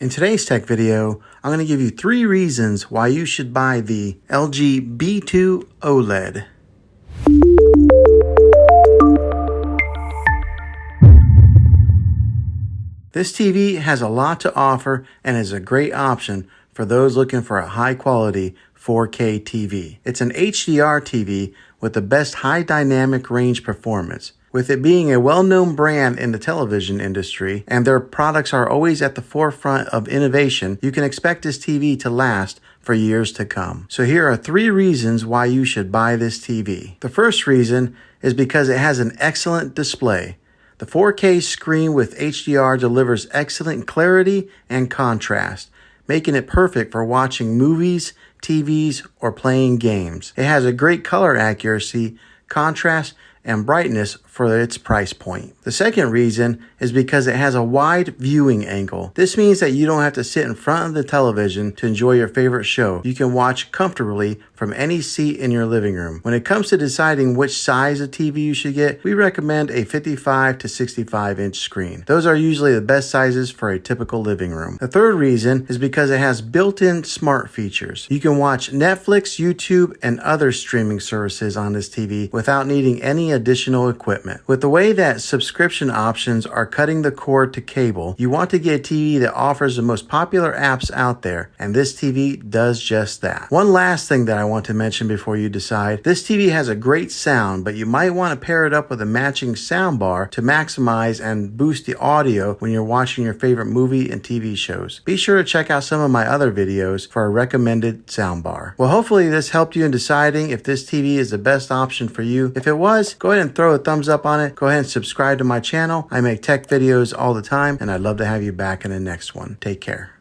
In today's tech video, I'm going to give you 3 reasons why you should buy the LG B2 OLED. This TV has a lot to offer and is a great option for those looking for a high-quality 4K TV. It's an HDR TV with the best high dynamic range performance. With it being a well-known brand in the television industry and their products are always at the forefront of innovation, you can expect this TV to last for years to come. So here are 3 reasons why you should buy this TV. The first reason is because it has an excellent display. The 4K screen with HDR delivers excellent clarity and contrast, making it perfect for watching movies, TVs, or playing games. It has a great color accuracy, contrast, and brightness for its price point. The second reason is because it has a wide viewing angle. This means that you don't have to sit in front of the television to enjoy your favorite show. You can watch comfortably from any seat in your living room. When it comes to deciding which size of TV you should get, we recommend a 55 to 65 inch screen. Those are usually the best sizes for a typical living room. The third reason is because it has built-in smart features. You can watch Netflix, YouTube, and other streaming services on this TV without needing any additional equipment. With the way that subscription options are cutting the cord to cable, you want to get a TV that offers the most popular apps out there, and this TV does just that. One last thing that I want to mention before you decide, this TV has a great sound, but you might want to pair it up with a matching sound bar to maximize and boost the audio when you're watching your favorite movie and TV shows. Be sure to check out some of my other videos for a recommended sound bar. Well, hopefully this helped you in deciding if this TV is the best option for you. If it was, go ahead and throw a thumbs up on it. Go ahead and subscribe to my channel. I make tech videos all the time, and I'd love to have you back in the next one. Take care.